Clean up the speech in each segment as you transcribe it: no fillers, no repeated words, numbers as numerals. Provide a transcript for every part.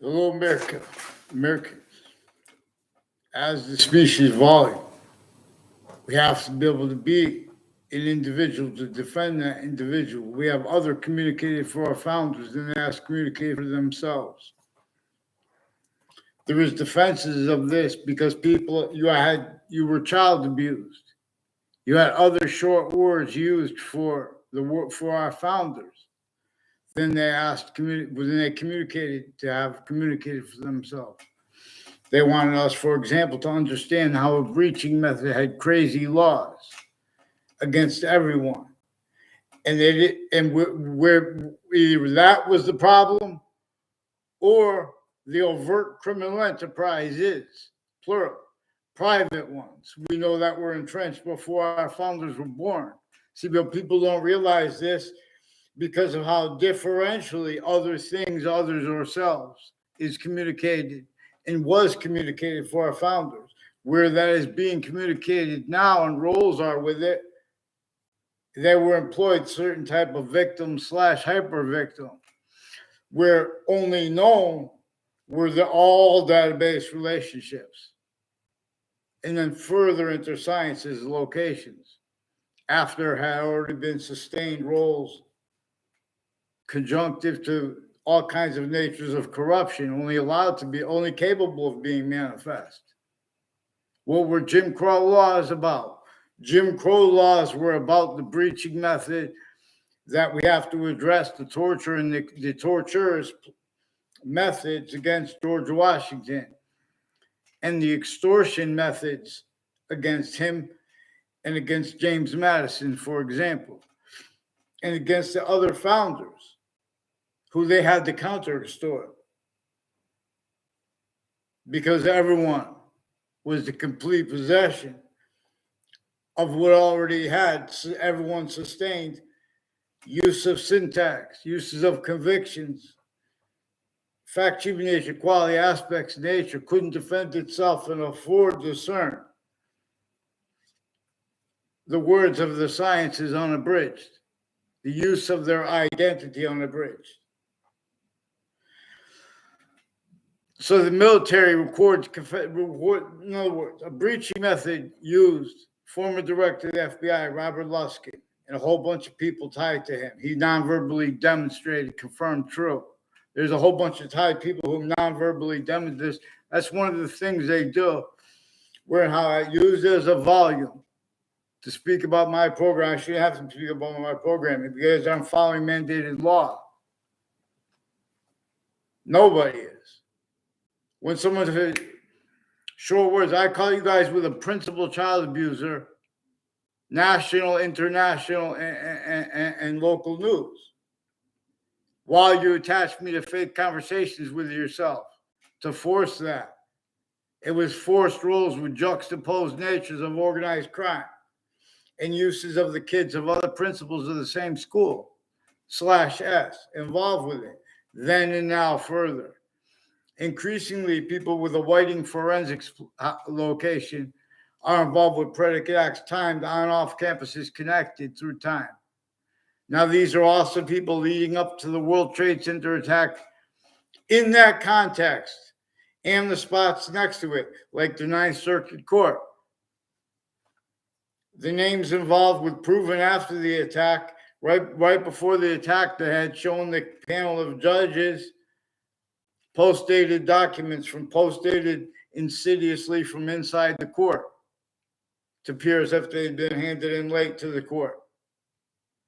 Hello, America. Americans, as the species evolving, we have to be able to be an individual to defend that individual. We have other communicated for our founders than they have communicated for themselves. There is defenses of this because people you were child abused. You had other short words used for our founders. Then they communicated to have communicated for themselves. They wanted us, for example, to understand how a breaching method had crazy laws against everyone, and they did, and where either that was the problem, or the overt criminal enterprise is plural, private ones. We know that were entrenched before our founders were born. See, but people don't realize this because of how differentially other things, others, or selves is communicated and was communicated for our founders. Where that is being communicated now and roles are with it, they were employed certain type of victim / hyper victim, where only known were the all database relationships, and then further into sciences locations after had already been sustained roles conjunctive to all kinds of natures of corruption, only capable of being manifest. What were Jim Crow laws about? Jim Crow laws were about the breaching method that we have to address, the torture and the torturers' methods against George Washington, and the extortion methods against him and against James Madison, for example, and against the other founders who they had to counter extort, because everyone was the complete possession of what already had everyone sustained use of syntax, uses of convictions, fact, human nature, quality, aspects, nature, couldn't defend itself and afford to discern the words of the sciences unabridged, the use of their identity unabridged. So the military records, in other words, a breaching method used former director of the F.B.I, Robert Luskin, and a whole bunch of people tied to him. He non-verbally demonstrated, confirmed true. There's a whole bunch of tied people who non-verbally demonstrated this. That's one of the things they do, where how I use it as a volume to speak about my program. I shouldn't have to speak about my programming because I'm following mandated law. Nobody is. When someone says short words, I call you guys with a principal child abuser, national, international, and local news, while you attach me to fake conversations with yourself to force that. It was forced roles with juxtaposed natures of organized crime and uses of the kids of other principals of the same school /S involved with it, then and now further. Increasingly, people with a Whiting forensics location are involved with predicate acts timed on off campuses connected through time. Now, these are also people leading up to the World Trade Center attack in that context and the spots next to it, like the Ninth Circuit Court. The names involved with proven after the attack, right before the attack, they had shown the panel of judges post-dated documents post-dated insidiously from inside the court to appear as if they'd been handed in late to the court.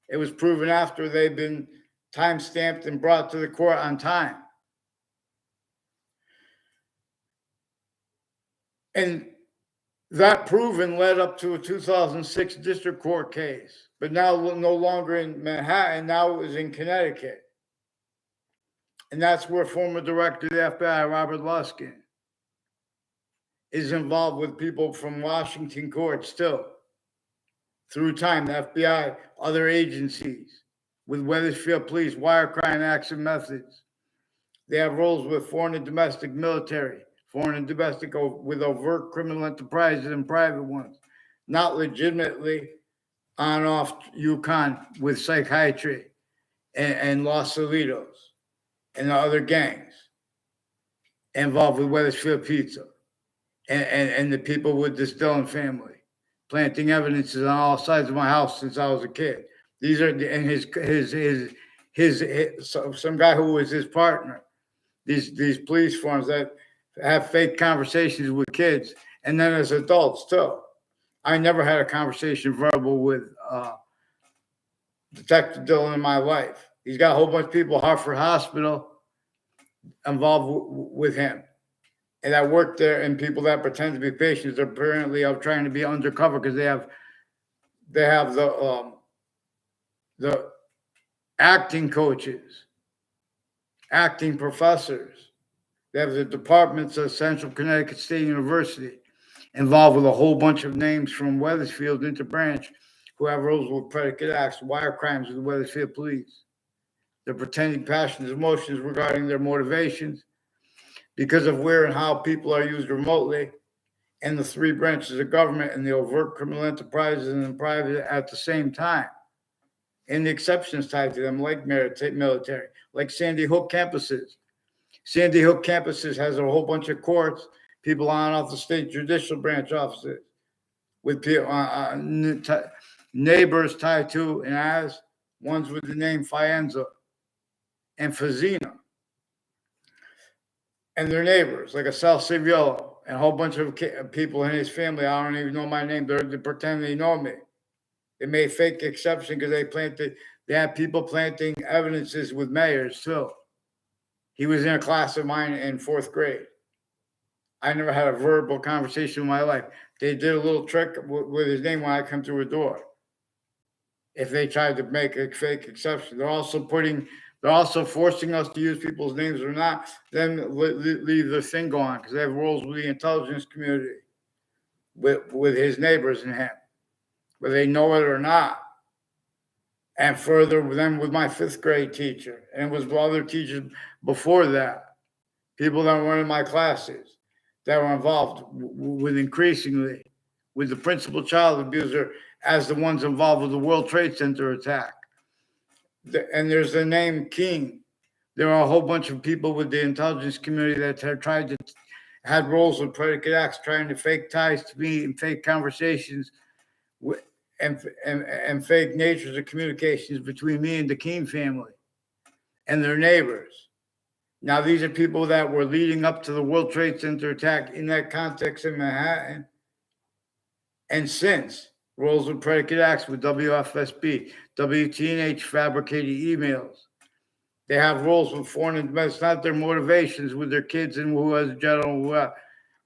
It was proven after they'd been time-stamped and brought to the court on time. And that proven led up to a 2006 district court case, but now no longer in Manhattan, now it was in Connecticut. And that's where former director of the F.B.I, Robert Luskin, is involved with people from Washington court still. Through time, the FBI, other agencies, with Wethersfield Police, wire crime acts and methods. They have roles with foreign and domestic military, foreign and domestic with overt criminal enterprises and private ones, not legitimately on off Yukon with psychiatry and Los Alitos and the other gangs. involved with Wethersfield Pizza and the people with the Dillon family, planting evidences on all sides of my house since I was a kid. These are and some guy who was his partner. These police forms that have fake conversations with kids, and then as adults too. I never had a conversation verbal with Detective Dillon in my life. He's got a whole bunch of people at Hartford Hospital involved with him, and I work there, and people that pretend to be patients are apparently are trying to be undercover because they have the acting coaches, acting professors. They have the departments of Central Connecticut State University involved with a whole bunch of names from Wethersfield into Branch who have roles with predicate acts, wire crimes with the Wethersfield police. They're pretending passions, emotions regarding their motivations because of where and how people are used remotely and the three branches of government and the overt criminal enterprises and the private at the same time. And the exceptions tied to them, like military, like Sandy Hook campuses. Sandy Hook campuses has a whole bunch of courts, people on off the state judicial branch offices, with neighbors tied to and as ones with the name Fienza and Fazina. And their neighbors, like a South Civiello, and a whole bunch of people in his family. I don't even know my name. They pretend they know me. They made fake exception because they had people planting evidences with mayors too. He was in a class of mine in fourth grade. I never had a verbal conversation in my life. They did a little trick with his name when I come through a door. If they tried to make a fake exception, they're also forcing us to use people's names or not, then leave the thing going because they have roles with the intelligence community, with his neighbors and him, whether they know it or not. And further, then with my fifth grade teacher, and it was with other teachers before that, people that were in my classes that were involved with increasingly with the principal child abuser as the ones involved with the World Trade Center attack. And there's the name King. There are a whole bunch of people with the intelligence community that have tried to had roles with predicate acts, trying to fake ties to me and fake conversations and fake natures of communications between me and the King family and their neighbors. Now, these are people that were leading up to the World Trade Center attack in that context in Manhattan. And since roles with predicate acts with WFSB, WTNH fabricated emails. They have roles with foreign and domestic. It's not their motivations with their kids and who has general.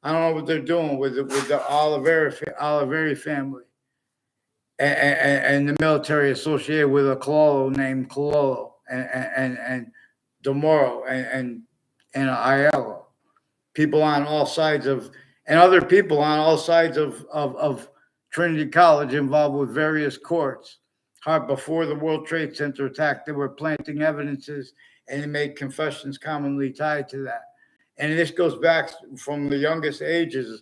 I don't know what they're doing with the Oliveri family and the military associated with a Cololo named Cololo and DeMoro and Aiello. People on all sides of, and other people on all sides of Trinity College involved with various courts. Before the World Trade Center attack, they were planting evidences and they made confessions commonly tied to that. And this goes back from the youngest ages.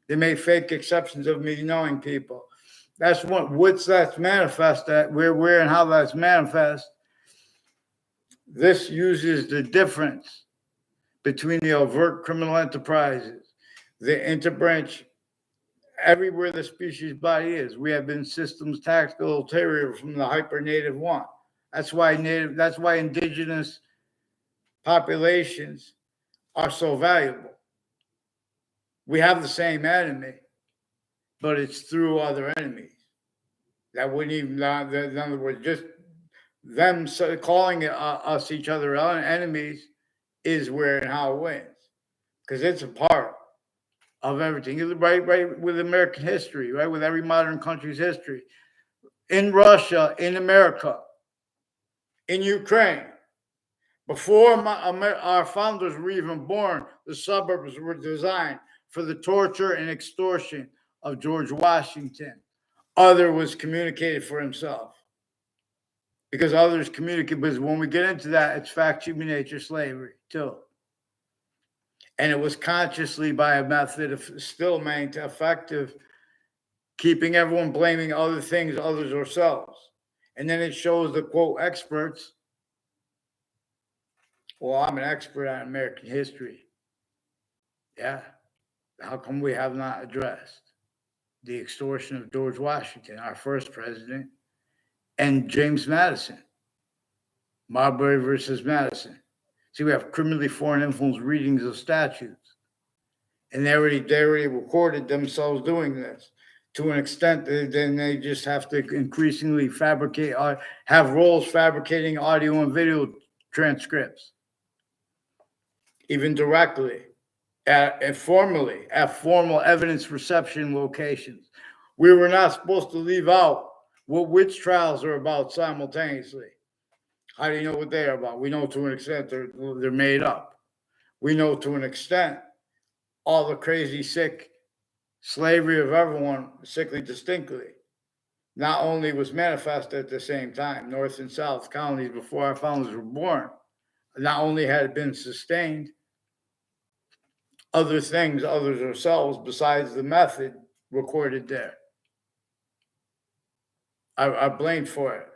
They made fake exceptions of me knowing people. That's that's manifest at where and how that's manifest. This uses the difference between the overt criminal enterprises, the interbranch, everywhere the species body is. We have been systems tactical ulterior from the hyper native one. That's why indigenous populations are so valuable. We have the same enemy, but it's through other enemies. That wouldn't even, in other words, just them calling us each other enemies is where and how it wins. Because it's a part of everything. Right with American history, right? With every modern country's history. In Russia, in America, in Ukraine. Before our founders were even born, the suburbs were designed for the torture and extortion of George Washington. Other was communicated for himself. Because others communicate, because when we get into that, it's fact, human nature, slavery, too. And it was consciously by a method of still maintain effective, keeping everyone blaming other things, others or selves. And then it shows the quote experts. Well, I'm an expert on American history. Yeah. How come we have not addressed the extortion of George Washington, our first president, and James Madison? Marbury versus Madison. See, we have criminally foreign influence readings of statutes, and they already recorded themselves doing this. To an extent, then they just have to increasingly fabricate, have roles fabricating audio and video transcripts, even directly, formally, at formal evidence reception locations. We were not supposed to leave out what witch trials are about simultaneously. How do you know what they are about? We know to an extent they're made up. We know to an extent all the crazy, sick slavery of everyone, sickly distinctly, not only was manifest at the same time, North and South colonies before our founders were born, not only had it been sustained, other things, others ourselves, besides the method recorded there, are blamed for it.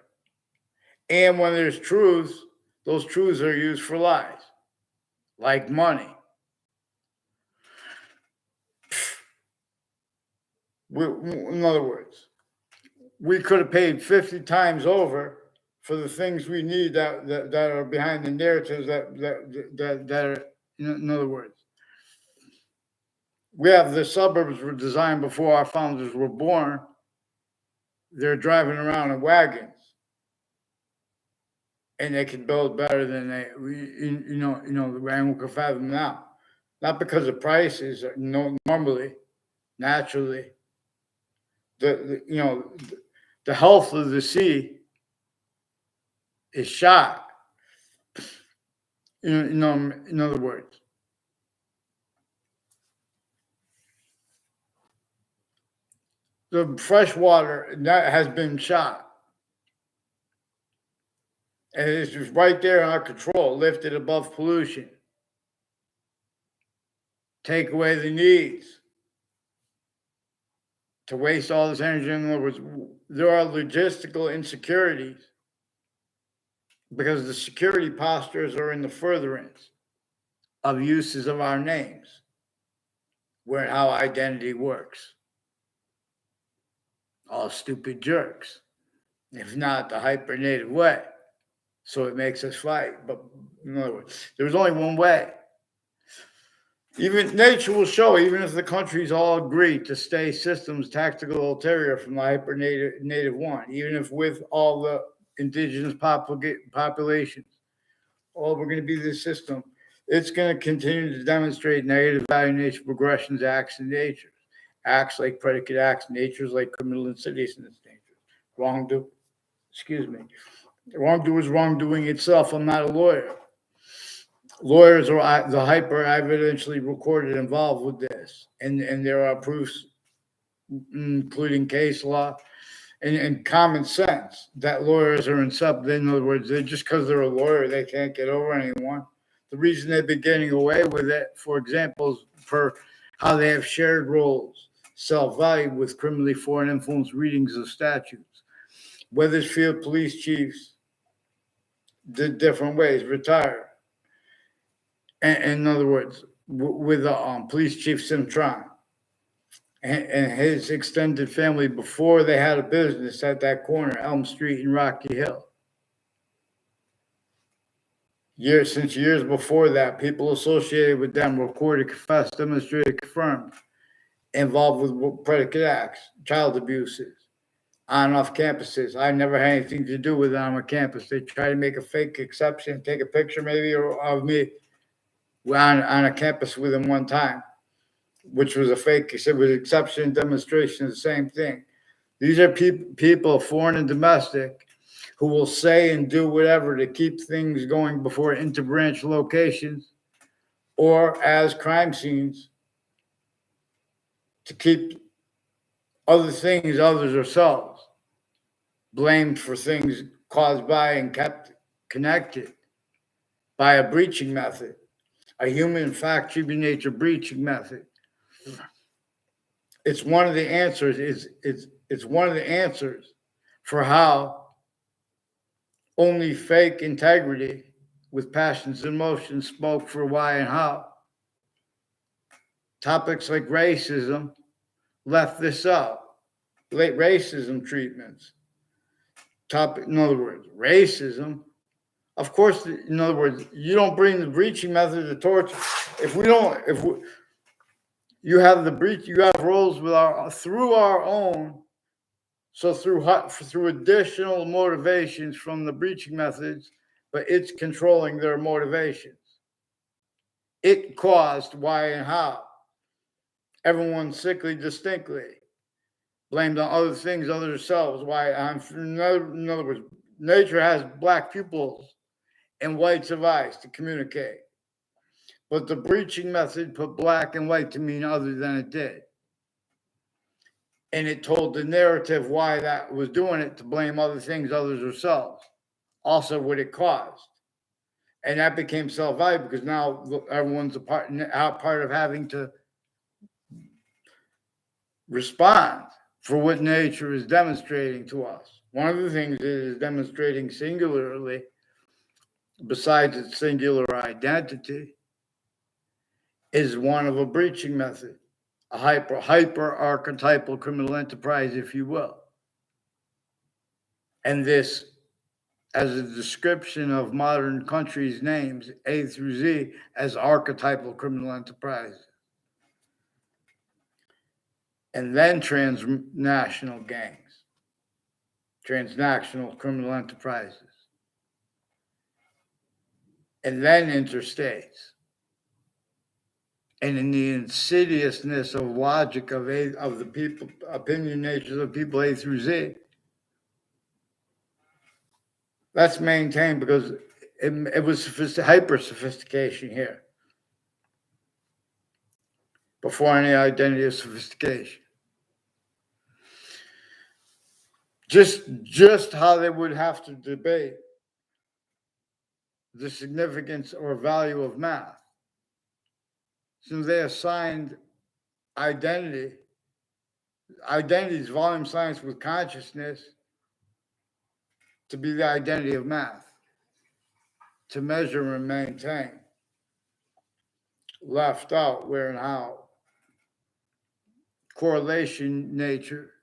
And when there's truths, those truths are used for lies, like money. In other words, we could have paid 50 times over for the things we need that are behind the narratives that are, in other words, we have the suburbs were designed before our founders were born. They're driving around in wagons, and they can build better than the animal can fathom now. Not because of prices, normally, naturally, the health of the sea is shot. In other words, the fresh water that has been shot, and it's just right there in our control, lifted above pollution. Take away the needs to waste all this energy. In other words, there are logistical insecurities because the security postures are in the furtherance of uses of our names, where how identity works. All stupid jerks, if not the hypernative way. So it makes us fight. But in other words, there's only one way. Even nature will show, even if the countries all agree to stay systems tactical ulterior from the hyper-native one, even if with all the indigenous populations, we're going to be this system, it's going to continue to demonstrate negative value nature progressions, acts, and natures. Acts like predicate acts, natures like criminal insidiousness natures. Wrongdoers wrongdoing itself. I'm not a lawyer. Lawyers are the hyper evidentially recorded involved with this, and there are proofs, including case law and common sense, that lawyers are inseparable. In other words, just because they're a lawyer, they can't get over anyone. The reason they've been getting away with it, for example, is for how they have shared roles, self-value with criminally foreign influence readings of statutes. Weathersfield police chiefs did different ways, retired. And in other words, with police chief Simtron and his extended family before they had a business at that corner, Elm Street and Rocky Hill. Since years before that, people associated with them recorded, confessed, demonstrated, confirmed, involved with predicate acts, child abuses, on and off campuses. I never had anything to do with it on a campus. They try to make a fake exception, take a picture maybe of me on a campus with him one time, which was a fake. It was exception demonstration, the same thing. These are people, foreign and domestic, who will say and do whatever to keep things going before interbranch locations or as crime scenes to keep other things, others ourselves, blamed for things caused by and kept connected by a breaching method, a human fact, human nature breaching method. It's one of the answers. It's one of the answers for how only fake integrity with passions and emotions spoke for why and how. Topics like racism left this out. Late racism treatments. In other words, racism. Of course, in other words, you don't bring the breaching method to torture. You have the breach, you have roles with through our own. So through additional motivations from the breaching methods, but it's controlling their motivations. It caused why and how. Everyone sickly distinctly blamed on other things, other selves. In other words, nature has black pupils and whites of eyes to communicate. But the breaching method put black and white to mean other than it did. And it told the narrative why that was doing it, to blame other things, others, or selves. Also what it caused. And that became self-value because now everyone's a part of having to respond for what nature is demonstrating to us. One of the things it is demonstrating singularly, besides its singular identity, is one of a breaching method, a hyper archetypal criminal enterprise, if you will. And this, as a description of modern countries' names, A through Z, as archetypal criminal enterprises. And then transnational gangs, transnational criminal enterprises, and then interstates. And in the insidiousness of logic of the people, opinion natures of people A through Z, that's maintained because it was hyper sophistication here before any identity of sophistication. Just how they would have to debate the significance or value of math. Since they assigned identities, volume science with consciousness, to be the identity of math, to measure and maintain. Left out where and how. Correlation nature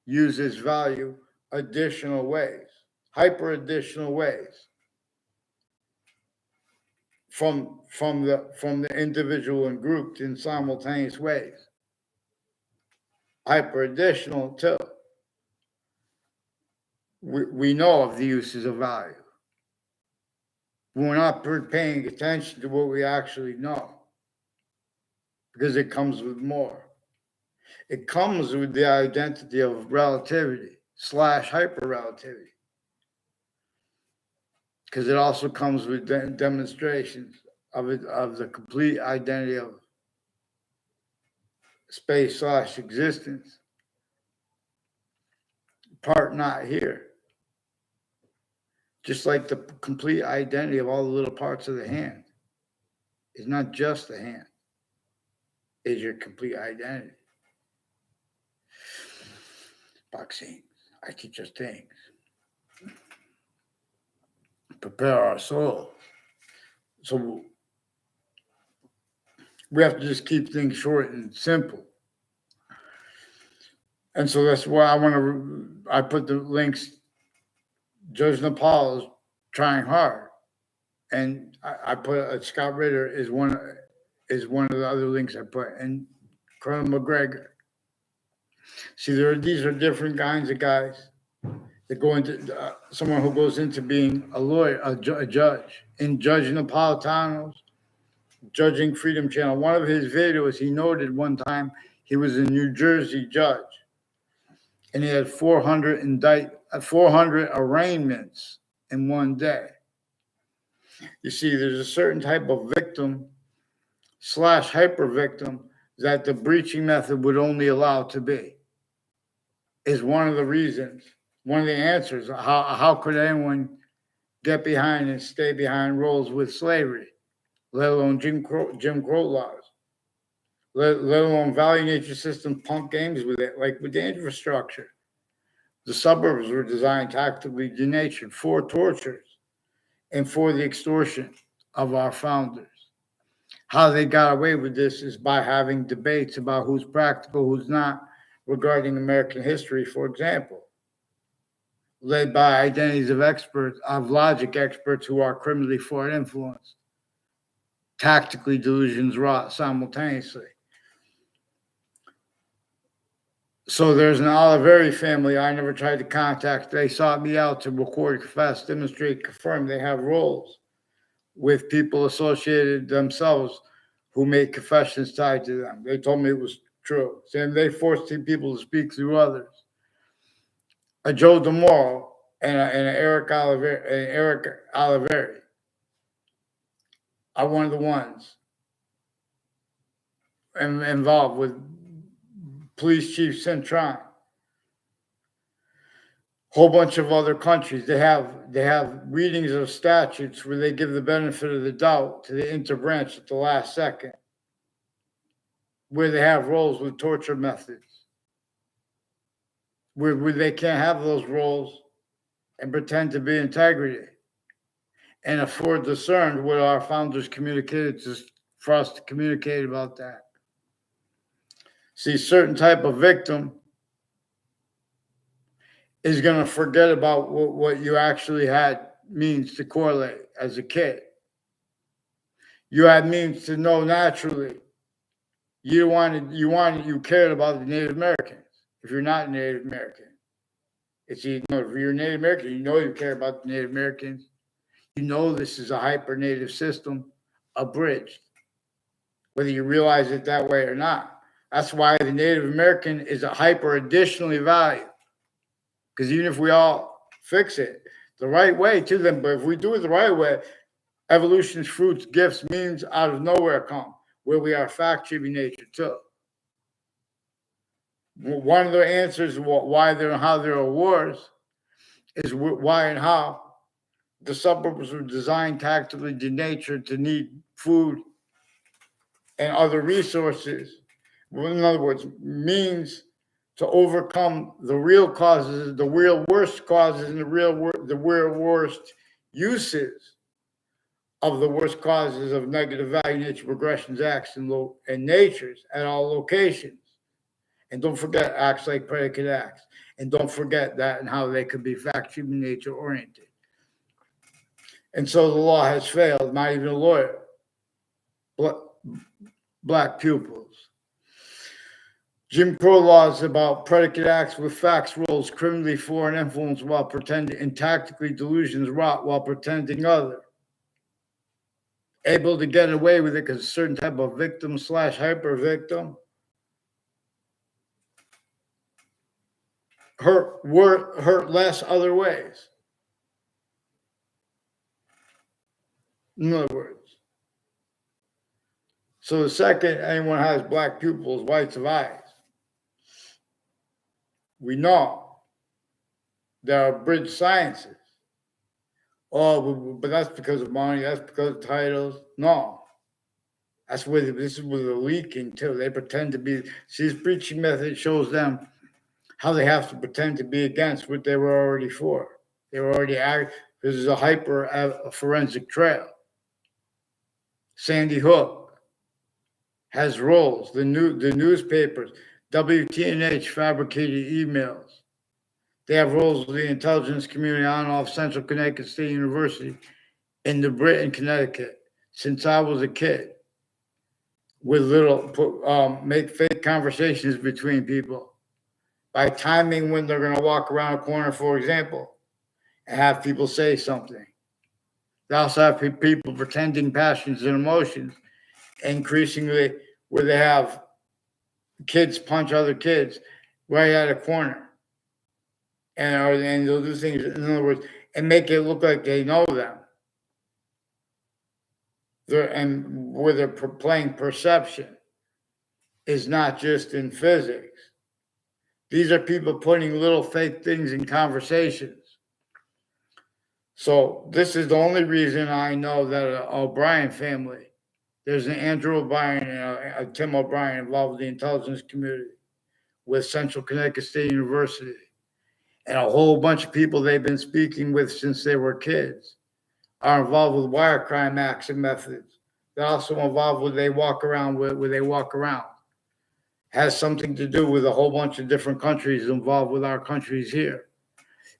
uses value additional ways, hyper additional ways from the individual and grouped in simultaneous ways. Hyper additional too. We know of the uses of value. We're not paying attention to what we actually know because it comes with more. It comes with the identity of relativity / hyperrelativity, because it also comes with demonstrations of the complete identity of space / existence. Part not here. Just like the complete identity of all the little parts of the hand. It's not just the hand. It's your complete identity. Vaccines. I teach us things. Prepare our soul. So we have to just keep things short and simple. And so that's why I put the links. Judge Nepal is trying hard. And I put Scott Ritter is one of the other links I put, and Colonel McGregor. See, these are different kinds of guys that go into someone who goes into being a lawyer, a judge. In Judge Napolitano's Judging Freedom Channel, one of his videos, he noted one time he was a New Jersey judge, and he had 400 arraignments in one day. You see, there's a certain type of victim / hyper victim that the breaching method would only allow to be. Is one of the reasons, one of the answers. How could anyone get behind and stay behind roles with slavery, let alone Jim Crow laws, let alone value nature systems punk games with it, like with the infrastructure. The suburbs were designed tactically denatured for tortures and for the extortion of our founders. How they got away with this is by having debates about who's practical, who's not, regarding American history, for example, led by identities of experts, of logic experts who are criminally forward influenced, tactically delusions wrought simultaneously. So there's an Oliveri family I never tried to contact. They sought me out to record, confess, demonstrate, confirm. They have roles with people associated themselves who made confessions tied to them. They told me it was true. And they forced people to speak through others. A Joe DeMoro and an Eric Oliveri are one of the ones involved with Police Chief Cintron. Whole bunch of other countries. They have readings of statutes where they give the benefit of the doubt to the interbranch at the last second, where they have roles with torture methods, where they can't have those roles and pretend to be integrity and afford discerned what our founders communicated for us to communicate about that. See, certain type of victim is going to forget about what you actually had means to correlate as a kid. You had means to know naturally. You cared about the Native Americans. If you're not a Native American, if you're a Native American, you care about the Native Americans. This is a hyper native system, abridged, whether you realize it that way or not. That's why the Native American is a hyper additionally valued. Because even if we all fix it the right way to them, but if we do it the right way, evolution's fruits, gifts, means out of nowhere come, where we are fact-driven nature too. One of the answers why there and how there are wars is why and how the suburbs were designed tactically to nature to need food and other resources. In other words, means to overcome the real causes, the real worst causes, and the real worst uses of the worst causes of negative value, nature, progressions, acts, and natures at all locations. And don't forget acts like predicate acts. And don't forget that and how they could be fact-driven, nature-oriented. And so the law has failed, not even a lawyer. Black pupils. Jim Crow laws about predicate acts with facts rules, criminally foreign influence while pretending, and tactically delusions wrought while pretending other. Able to get away with it because a certain type of victim / hyper victim hurt less other ways. In other words. So the second anyone has black pupils, whites of eyes, we know there are abridged sciences. Oh, but that's because of money. That's because of titles. No. This is where they're leaking too. They pretend to be. See, this preaching method shows them how they have to pretend to be against what they were already for. They were already this is a hyper forensic trail. Sandy Hook has roles. The newspapers, WTNH fabricated emails. They have roles with the intelligence community on and off Central Connecticut State University in the Britain, Connecticut, since I was a kid, with make fake conversations between people by timing when they're going to walk around a corner, for example, and have people say something. They also have people pretending passions and emotions, increasingly where they have kids punch other kids right at a corner. And they'll do things, in other words, and make it look like they know them. Where they're playing perception is not just in physics. These are people putting little fake things in conversations. So this is the only reason I know that an O'Brien family, there's an Andrew O'Brien and a Tim O'Brien involved with the intelligence community with Central Connecticut State University. And a whole bunch of people they've been speaking with since they were kids are involved with wire crime acts and methods They're also involved with they walk around where they walk around. Has something to do with a whole bunch of different countries involved with our countries here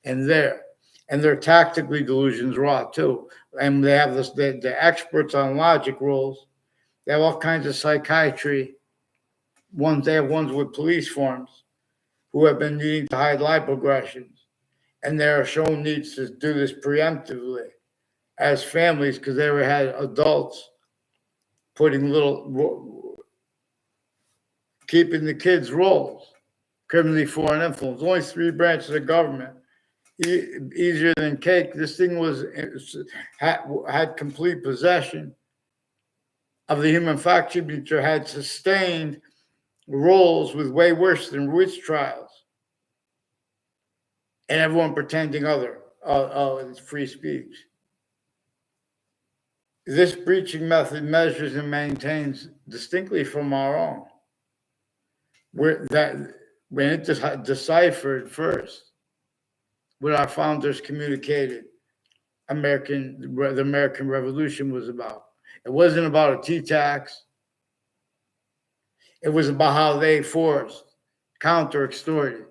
and there. And they're tactically delusions raw too. And they have this the experts on logic rules. They have all kinds of psychiatry. They have ones with police forms who have been needing to hide life progressions. And they are shown needs to do this preemptively as families because they ever had adults putting keeping the kids' roles, criminally foreign influence. Only 3 branches of government, easier than cake. This thing had complete possession of the human fact signature, had sustained roles with way worse than witch trials, and everyone pretending it's free speech. This breaching method measures and maintains distinctly from our own. When it deciphered first what our founders communicated the American Revolution was about. It wasn't about a tea tax. It was about how they forced, counter-extorted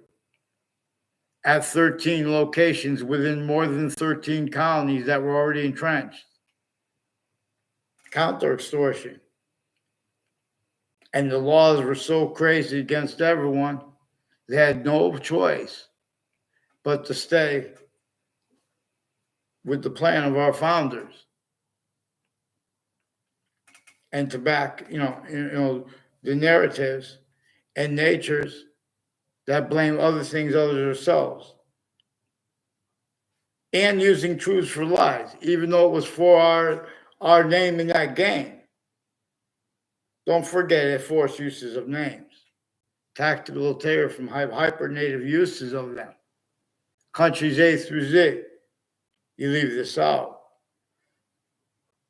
at 13 locations within more than 13 colonies that were already entrenched. Counter-extortion. And the laws were so crazy against everyone, they had no choice but to stay with the plan of our founders and to back, the narratives and natures that blame other things other than ourselves. And using truths for lies, even though it was for our name in that game. Don't forget it forced uses of names. Tactical terror from hyper-native uses of them. Countries A through Z. You leave this out.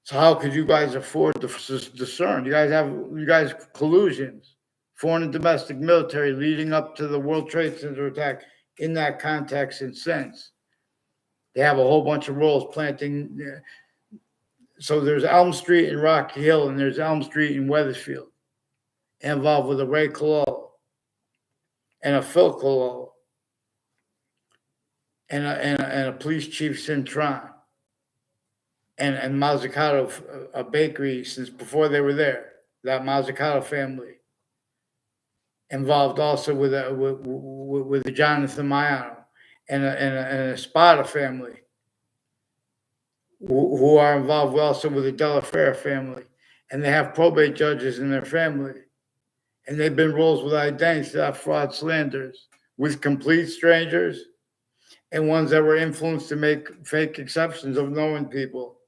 So how could you guys afford to discern? You guys collusions, foreign and domestic military leading up to the World Trade Center attack in that context and sense. They have a whole bunch of roles planting. So there's Elm Street in Rocky Hill, and there's Elm Street in Wethersfield, involved with a Ray Collo and a Phil Collo and a police chief Cintron and Mazzucato, a bakery since before they were there. That Mazzucato family involved also with the Jonathan Maiano and a Spada family who are involved also with the Della Fera family, and they have probate judges in their family, and they've been roles with identity theft, fraud, slanders with complete strangers and ones that were influenced to make fake exceptions of knowing people.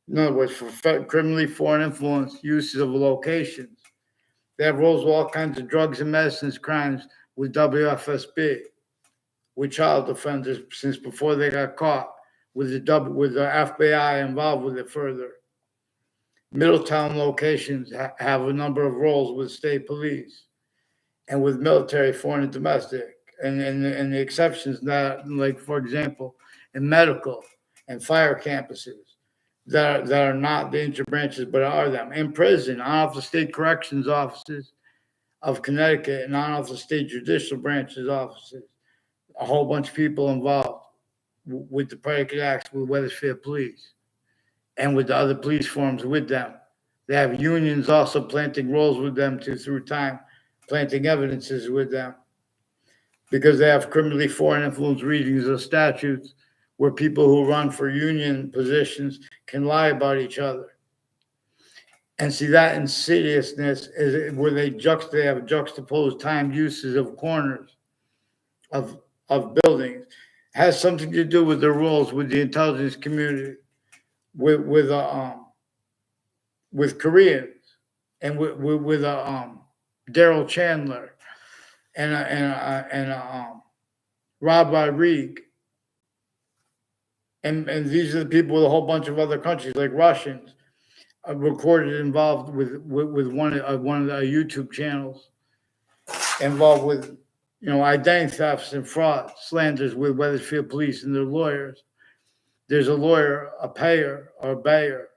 In other words, for criminally foreign influence uses of locations. They have roles with all kinds of drugs and medicines crimes with WFSB, with child offenders since before they got caught, with the F.B.I. involved with it further. Middletown locations have a number of roles with state police and with military, foreign and domestic, and the exceptions that, like for example, in medical and fire campuses that are not the interbranches but are them. In prison, on off the state corrections offices of Connecticut and on off the state judicial branches offices, a whole bunch of people involved with the predicate acts with Wethersfield Police and with the other police forms with them. They have unions also planting roles with them through time, planting evidences with them because they have criminally foreign influence readings of statutes where people who run for union positions can lie about each other. And see, that insidiousness is where they have juxtaposed time uses of corners of buildings. It has something to do with their roles with the intelligence community, with Koreans, and with Daryl Chandler and Rob Rodriguez. And these are the people with a whole bunch of other countries, like Russians, recorded involved with one of the YouTube channels, involved with identity thefts and fraud, slanders with Wethersfield Police and their lawyers. There's a lawyer, a payer or a bayer,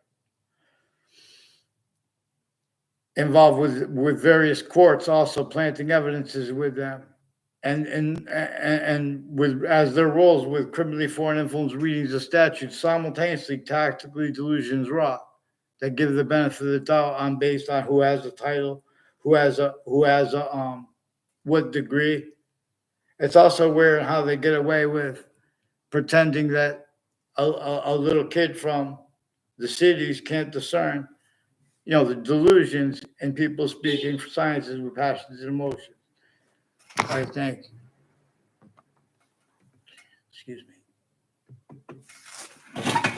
involved with various courts, also planting evidences with them, and with as their roles with criminally foreign influence readings of statutes, simultaneously tactically delusions wrought that give the benefit of the doubt on based on who has a title, who has a what degree. It's also where and how they get away with pretending that a little kid from the cities can't discern, the delusions in people speaking for sciences with passions and emotions. I think. Excuse me.